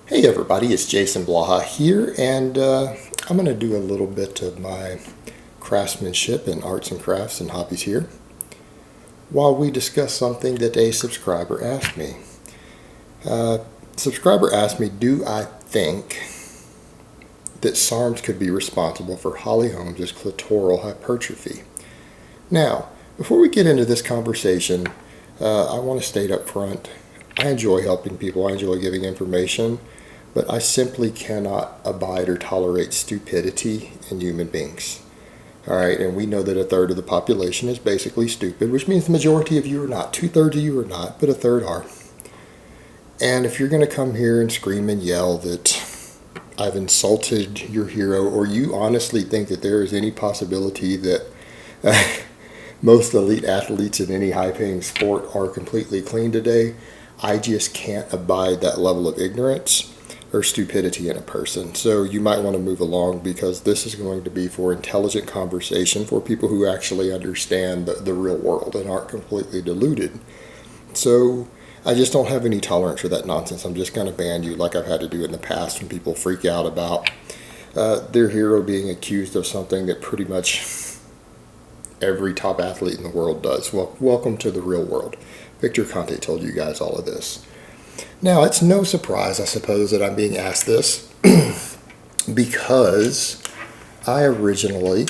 Hey everybody, it's Jason Blaha here, and I'm going to do a little bit of my craftsmanship and arts and crafts and hobbies here while we discuss something that a subscriber asked me. Subscriber asked me, do I think that SARMs could be responsible for Holly Holmes' clitoral hypertrophy? Now, before we get into this conversation, I want to state up front, I enjoy helping people, I enjoy giving information, but I simply cannot abide or tolerate stupidity in human beings. All right, and we know that a third of the population is basically stupid, which means the majority of you are not. 2/3 of you are not, but a third are. And if you're going to come here and scream and yell that I've insulted your hero, or you honestly think that there is any possibility that most elite athletes in any high-paying sport are completely clean today, I just can't abide that level of ignorance or stupidity in a person. So you might want to move along, because this is going to be for intelligent conversation for people who actually understand the real world and aren't completely deluded. So I just don't have any tolerance for that nonsense. I'm just going to ban you like I've had to do in the past when people freak out about their hero being accused of something that pretty much every top athlete in the world does. Well, welcome to the real world. Victor Conte told you guys all of this. Now, it's no surprise, I suppose, that I'm being asked this because I originally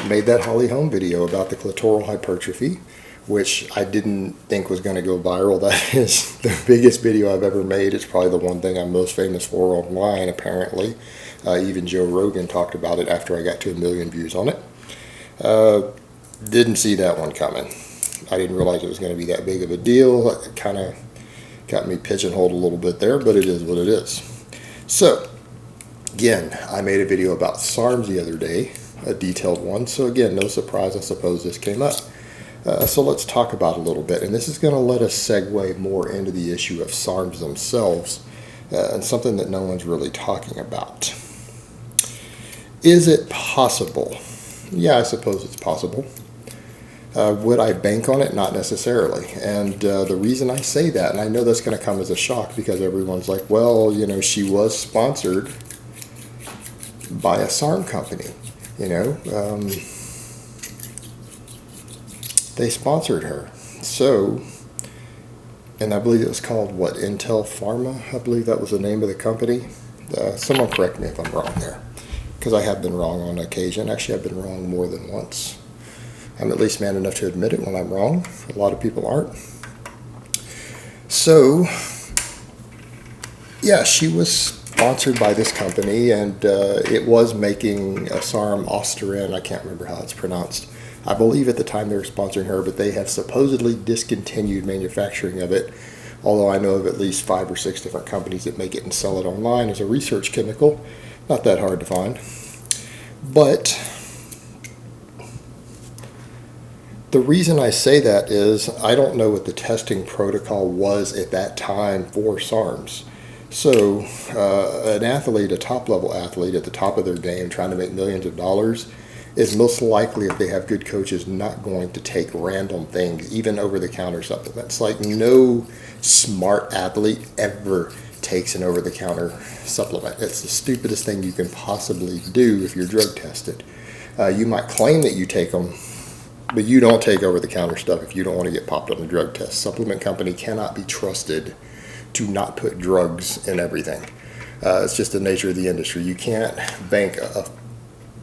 made that Holly Holm video about the clitoral hypertrophy, which I didn't think was going to go viral. That is the biggest video I've ever made. It's probably the one thing I'm most famous for online, apparently. Even Joe Rogan talked about it after I got to 1 million views on it. Didn't see that one coming. I didn't realize it was going to be that big of a deal. It kind of got me pigeonholed a little bit there, but it is what it is. So, again, I made a video about SARMs the other day, a detailed one. So again, no surprise, I suppose this came up. So let's talk about it a little bit. And this is going to let us segue more into the issue of SARMs themselves, and something that no one's really talking about. Is it possible? Yeah, I suppose it's possible. Would I bank on it? Not necessarily. And the reason I say that, and I know that's going to come as a shock, because everyone's like, well, you know, she was sponsored by a SARM company. You know, they sponsored her. So, and I believe it was called, what, Intel Pharma? I believe that was the name of the company. Someone correct me if I'm wrong there, because I have been wrong on occasion. Actually, I've been wrong more than once. I'm at least man enough to admit it when I'm wrong. A lot of people aren't. So, yeah, she was sponsored by this company, and it was making Asaram Osterin. I can't remember how it's pronounced. I believe at the time they were sponsoring her, but they have supposedly discontinued manufacturing of it, although I know of at least 5 or 6 different companies that make it and sell it online as a research chemical. Not that hard to find. But the reason I say that is I don't know what the testing protocol was at that time for SARMs. So an athlete, a top-level athlete at the top of their game trying to make millions of dollars, is most likely, if they have good coaches, not going to take random things, even over-the-counter supplements. Like, no smart athlete ever takes an over-the-counter supplement. It's the stupidest thing you can possibly do if you're drug tested. You might claim that you take them, but you don't take over-the-counter stuff if you don't want to get popped on a drug test. Supplement company cannot be trusted to not put drugs in everything. It's just the nature of the industry. You can't bank a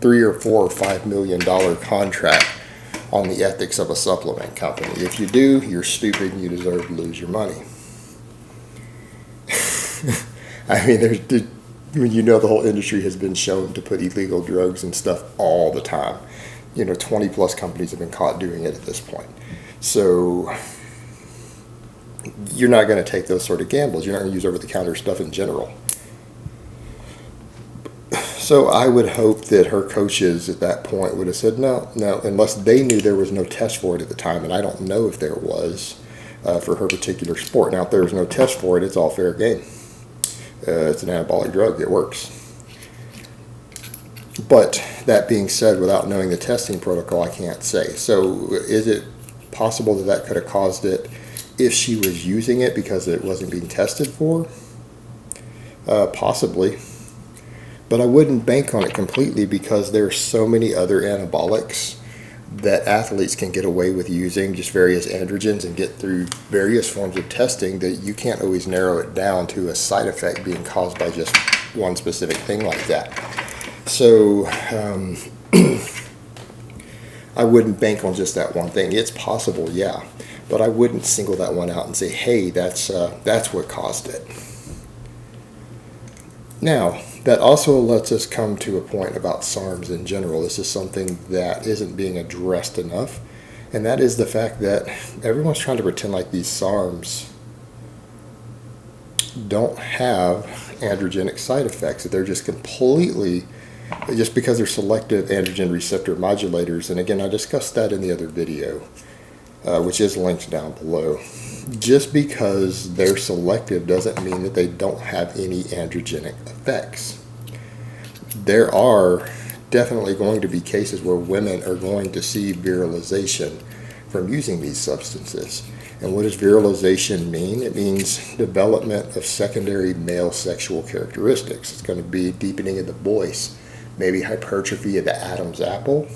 $3 or $4 or $5 million contract on the ethics of a supplement company. If you do, you're stupid and you deserve to lose your money. I mean, you know, the whole industry has been shown to put illegal drugs and stuff all the time. You know, 20 plus companies have been caught doing it at this point. So you're not going to take those sort of gambles. You're not going to use over-the-counter stuff in general. So I would hope that her coaches at that point would have said, no, unless they knew there was no test for it at the time, and I don't know if there was for her particular sport. Now, if there was no test for it, it's all fair game. It's an anabolic drug. It works. But that being said, without knowing the testing protocol, I can't say. So is it possible that that could have caused it? If she was using it because it wasn't being tested for, possibly. But I wouldn't bank on it completely because there's so many other anabolics that athletes can get away with using, just various androgens, and get through various forms of testing, that you can't always narrow it down to a side effect being caused by just one specific thing like that. So I wouldn't bank on just that one thing. It's possible, yeah, but I wouldn't single that one out and say, hey, that's what caused it. Now, that also lets us come to a point about SARMs in general. This is something that isn't being addressed enough, and that is the fact that everyone's trying to pretend like these SARMs don't have androgenic side effects, that they're just completely, just because they're selective androgen receptor modulators. And again, I discussed that in the other video, which is linked down below. Just because they're selective doesn't mean that they don't have any androgenic effects. There are definitely going to be cases where women are going to see virilization from using these substances. And what does virilization mean? It means development of secondary male sexual characteristics. It's going to be deepening of the voice, maybe hypertrophy of the Adam's apple,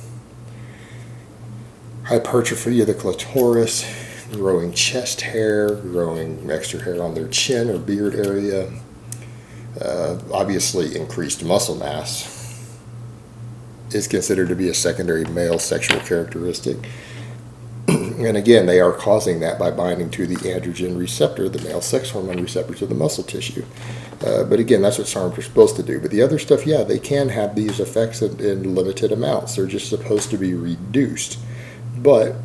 hypertrophy of the clitoris, growing chest hair, growing extra hair on their chin or beard area, obviously increased muscle mass is considered to be a secondary male sexual characteristic. And again, they are causing that by binding to the androgen receptor, the male sex hormone receptor, to the muscle tissue. But again, that's what SARMs are supposed to do. But the other stuff, yeah, they can have these effects in limited amounts. They're just supposed to be reduced. But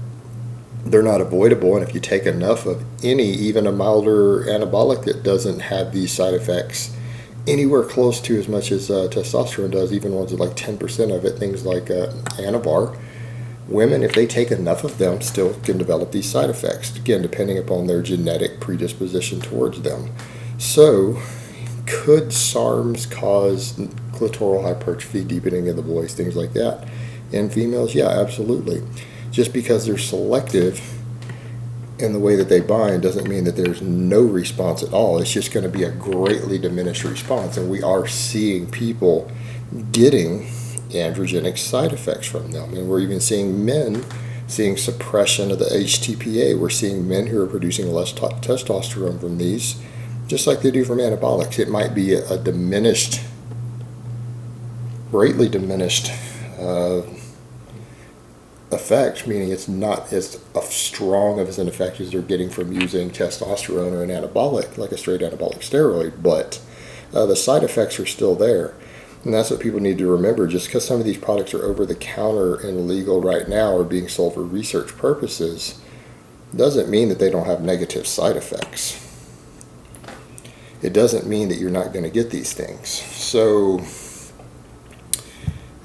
they're not avoidable, and if you take enough of any, even a milder anabolic that doesn't have these side effects anywhere close to as much as testosterone does, even ones with like 10% of it, things like Anavar, women, if they take enough of them, still can develop these side effects, again, depending upon their genetic predisposition towards them. So, could SARMs cause clitoral hypertrophy, deepening of the voice, things like that in females? Yeah, absolutely. Just because they're selective in the way that they bind doesn't mean that there's no response at all. It's just going to be a greatly diminished response. And we are seeing people getting androgenic side effects from them. And we're even seeing men seeing suppression of the HTPA. We're seeing men who are producing less testosterone from these, just like they do from anabolics. It might be a diminished, greatly diminished effect, meaning it's not as strong of an effect as they're getting from using testosterone or an anabolic, like a straight anabolic steroid, but the side effects are still there. And that's what people need to remember. Just because some of these products are over the counter and legal right now or being sold for research purposes doesn't mean that they don't have negative side effects. It doesn't mean that you're not going to get these things. So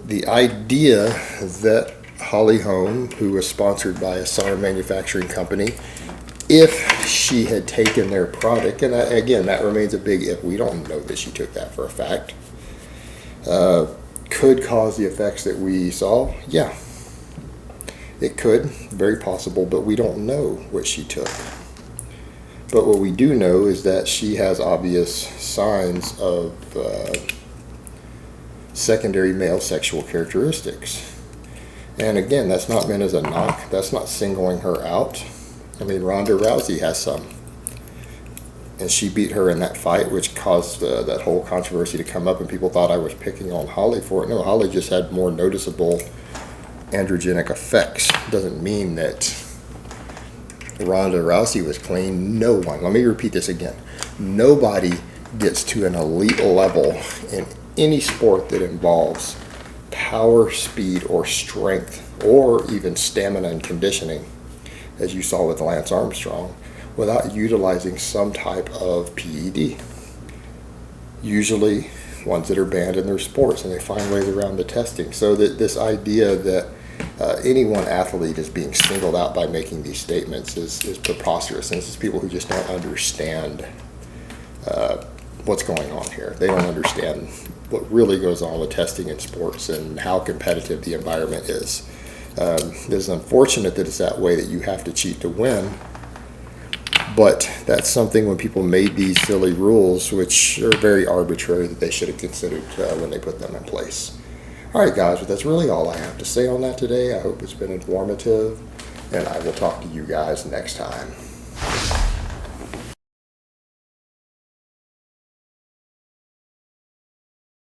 the idea that Holm, who was sponsored by a SARM manufacturing company, if she had taken their product, and again, that remains a big if, we don't know that she took that for a fact, could cause the effects that we saw. Yeah, it could, very possible, but we don't know what she took. But what we do know is that she has obvious signs of secondary male sexual characteristics. And again, that's not meant as a knock. That's not singling her out. I mean, Ronda Rousey has some. And she beat her in that fight, which caused that whole controversy to come up, and people thought I was picking on Holly for it. No, Holly just had more noticeable androgenic effects. Doesn't mean that Ronda Rousey was clean. No one, let me repeat this again, nobody gets to an elite level in any sport that involves power, speed, or strength, or even stamina and conditioning, as you saw with Lance Armstrong, without utilizing some type of PED. Usually ones that are banned in their sports, and they find ways around the testing. So that this idea that any one athlete is being singled out by making these statements is preposterous. And this is people who just don't understand what's going on here. They don't understand what really goes on with testing in sports and how competitive the environment is. It is unfortunate that it's that way, that you have to cheat to win, But that's something when people made these silly rules, which are very arbitrary, that they should have considered when they put them in place. All right, guys, but that's really all I have to say on that today. I hope it's been informative, and I will talk to you guys next time.